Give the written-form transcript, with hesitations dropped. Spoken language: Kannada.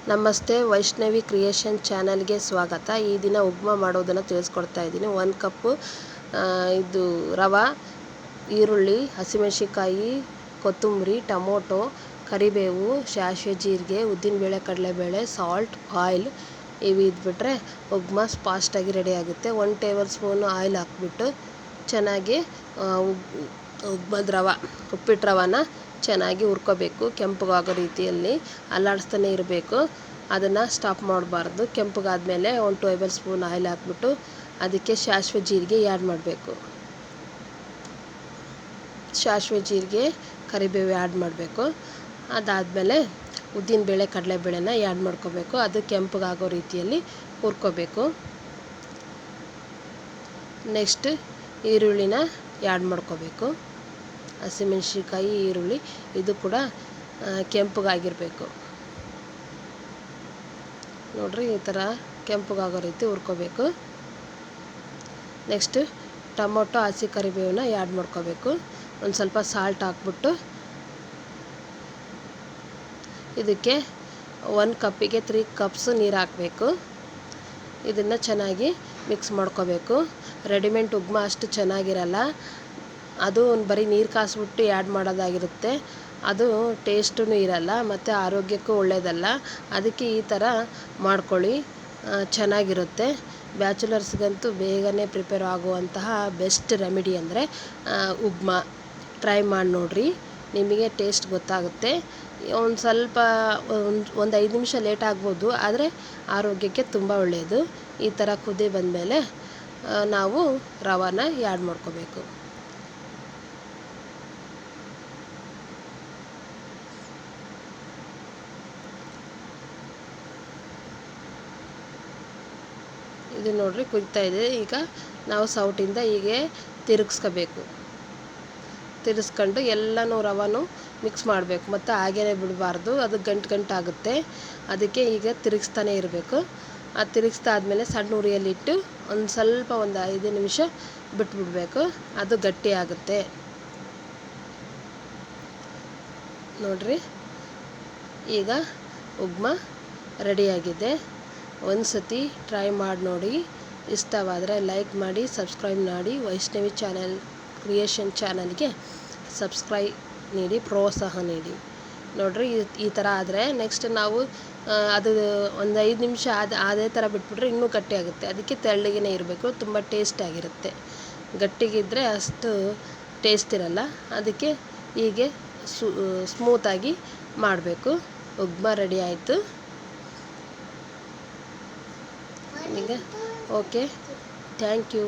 ನಮಸ್ತೆ, ವೈಷ್ಣವಿ ಕ್ರಿಯೇಷನ್ ಚಾನಲ್ಗೆ ಸ್ವಾಗತ. ಈ ದಿನ ಉಪ್ಮಾ ಮಾಡೋದನ್ನು ತಿಳಿಸ್ಕೊಡ್ತಾ ಇದ್ದೀನಿ. 1 ಕಪ್ಪು ಇದು ರವೆ, ಈರುಳ್ಳಿ, ಹಸಿಮೆಣಸಿಕಾಯಿ, ಕೊತ್ತಂಬರಿ, ಟೊಮೊಟೊ, ಕರಿಬೇವು, ಸಾಸಿವೆ, ಜೀರಿಗೆ, ಉದ್ದಿನಬೇಳೆ, ಕಡಲೆಬೇಳೆ, ಸಾಲ್ಟ್, ಆಯಿಲ್ ಇವು ಇದ್ಬಿಟ್ರೆ ಉಪ್ಮಾ ಫಾಸ್ಟಾಗಿ ರೆಡಿ ಆಗುತ್ತೆ. 1 ಟೇಬಲ್ ಸ್ಪೂನು ಆಯಿಲ್ ಹಾಕ್ಬಿಟ್ಟು ಚೆನ್ನಾಗಿ ಉಪ್ಮದ ರವೆ, ಉಪ್ಪಿಟ್ಟು ರವಾನ ಚೆನ್ನಾಗಿ ಹುರ್ಕೋಬೇಕು. ಕೆಂಪಗಾಗೋ ರೀತಿಯಲ್ಲಿ ಅಲ್ಲಾಡಿಸ್ತಾನೆ ಇರಬೇಕು. ಅದನ್ನು ಸ್ಟಾಪ್ ಮಾಡಬಾರ್ದು. ಕೆಂಪಗಾದಮೇಲೆ 1 ಟೇಬಲ್ ಸ್ಪೂನ್ ಆಯಿಲ್ ಹಾಕ್ಬಿಟ್ಟು ಅದಕ್ಕೆ ಸಾಸಿವೆ ಜೀರಿಗೆ ಆ್ಯಡ್ ಮಾಡಬೇಕು. ಸಾಸಿವೆ ಜೀರಿಗೆ ಕರಿಬೇವು ಆ್ಯಡ್ ಮಾಡಬೇಕು. ಅದಾದಮೇಲೆ ಉದ್ದಿನಬೇಳೆ ಕಡಲೆಬೇಳೆನ ಆ್ಯಡ್ ಮಾಡ್ಕೋಬೇಕು. ಅದು ಕೆಂಪಗಾಗೋ ರೀತಿಯಲ್ಲಿ ಹುರ್ಕೋಬೇಕು. ನೆಕ್ಸ್ಟ್ ಈರುಳ್ಳಿನ ಆ್ಯಡ್ ಮಾಡ್ಕೋಬೇಕು. ಹಸಿಮೆಣಸಿಕಾಯಿ, ಈರುಳ್ಳಿ ಇದು ಕೂಡ ಕೆಂಪಗಾಗಿರಬೇಕು. ನೋಡ್ರಿ, ಈ ಥರ ಕೆಂಪಗಾಗೋ ರೀತಿ ಹುರ್ಕೋಬೇಕು. ನೆಕ್ಸ್ಟ್ ಟೊಮೊಟೊ, ಹಸಿ ಕರಿಬೇವನ್ನ ಆ್ಯಡ್ ಮಾಡ್ಕೋಬೇಕು. ಒಂದು ಸ್ವಲ್ಪ ಸಾಲ್ಟ್ ಹಾಕ್ಬಿಟ್ಟು ಇದಕ್ಕೆ 1 ಕಪ್ಪಿಗೆ 3 ಕಪ್ಸ್ ನೀರು ಹಾಕಬೇಕು. ಇದನ್ನು ಚೆನ್ನಾಗಿ ಮಿಕ್ಸ್ ಮಾಡ್ಕೋಬೇಕು. ರೆಡಿಮೇಡ್ ಉಪ್ಮಾ ಅಷ್ಟು ಚೆನ್ನಾಗಿರಲ್ಲ. ಅದು ಬರೀ ನೀರು ಕಾಯಿಸ್ಬಿಟ್ಟು ಆ್ಯಡ್ ಮಾಡೋದಾಗಿರುತ್ತೆ. ಅದು ಟೇಸ್ಟೂ ಇರಲ್ಲ ಮತ್ತು ಆರೋಗ್ಯಕ್ಕೂ ಒಳ್ಳೆಯದಲ್ಲ. ಅದಕ್ಕೆ ಈ ಥರ ಮಾಡ್ಕೊಳ್ಳಿ, ಚೆನ್ನಾಗಿರುತ್ತೆ. ಬ್ಯಾಚುಲರ್ಸ್ಗಂತೂ ಬೇಗನೆ ಪ್ರಿಪೇರ್ ಆಗುವಂತಹ ಬೆಸ್ಟ್ ರೆಮಿಡಿ ಅಂದರೆ ಉಪ್ಮಾ. ಟ್ರೈ ಮಾಡಿ ನೋಡಿರಿ, ನಿಮಗೆ ಟೇಸ್ಟ್ ಗೊತ್ತಾಗುತ್ತೆ. ಒಂದು ಸ್ವಲ್ಪ ಒಂದು 5 ನಿಮಿಷ ಲೇಟ್ ಆಗ್ಬೋದು, ಆದರೆ ಆರೋಗ್ಯಕ್ಕೆ ತುಂಬ ಒಳ್ಳೆಯದು. ಈ ಥರ ಕುದಿ ಬಂದಮೇಲೆ ನಾವು ರವಾನ ಆ್ಯಡ್ ಮಾಡ್ಕೋಬೇಕು. ಇದು ನೋಡ್ರಿ, ಕುದಿತಾ ಇದೆ. ಈಗ ನಾವು ಸೌಟಿಂದ ಹೀಗೆ ತಿರುಗಿಸ್ಕೋಬೇಕು. ತಿರ್ಗಿಸ್ಕೊಂಡು ಎಲ್ಲನೂ ರವಾನು ಮಿಕ್ಸ್ ಮಾಡಬೇಕು. ಮತ್ತು ಹಾಗೇ ಬಿಡಬಾರ್ದು, ಅದು ಗಂಟಾಗುತ್ತೆ. ಅದಕ್ಕೆ ಈಗ ತಿರುಗಿಸ್ತಾನೆ ಇರಬೇಕು. ಅದು ತಿರುಗಿಸ್ತಾ ಆದಮೇಲೆ ಸಣ್ಣ ಉರಿಯಲ್ಲಿಟ್ಟು ಒಂದು ಸ್ವಲ್ಪ 5 ನಿಮಿಷ ಬಿಟ್ಬಿಡಬೇಕು. ಅದು ಗಟ್ಟಿ ಆಗುತ್ತೆ. ನೋಡ್ರಿ, ಈಗ ಉಪ್ಮಾ ರೆಡಿಯಾಗಿದೆ. ಒಂದು ಸತಿ ಟ್ರೈ ಮಾಡಿ ನೋಡಿ. ಇಷ್ಟವಾದರೆ ಲೈಕ್ ಮಾಡಿ, ಸಬ್ಸ್ಕ್ರೈಬ್ ಮಾಡಿ. ವೈಷ್ಣವಿ ಕ್ರಿಯೇಷನ್ ಚಾನಲ್ಗೆ ಸಬ್ಸ್ಕ್ರೈಬ್ ನೀಡಿ, ಪ್ರೋತ್ಸಾಹ ನೀಡಿ. ನೋಡ್ರಿ, ಈ ಥರ ಆದರೆ ನೆಕ್ಸ್ಟ್ ನಾವು ಅದು ಒಂದು 5 ನಿಮಿಷ ಅದೇ ಥರ ಬಿಟ್ಬಿಟ್ರೆ ಇನ್ನೂ ಗಟ್ಟಿಯಾಗುತ್ತೆ. ಅದಕ್ಕೆ ತೆಳ್ಳಗೇ ಇರಬೇಕು, ತುಂಬ ಟೇಸ್ಟಾಗಿರುತ್ತೆ. ಗಟ್ಟಿಗಿದ್ದರೆ ಅಷ್ಟು ಟೇಸ್ಟ್ ಇರಲ್ಲ. ಅದಕ್ಕೆ ಹೀಗೆ ಸ್ಮೂತಾಗಿ ಮಾಡಬೇಕು. ಉಪ್ಮಾ ರೆಡಿ ಆಯಿತು. ಈಗ ಓಕೆ, ಥ್ಯಾಂಕ್ ಯು.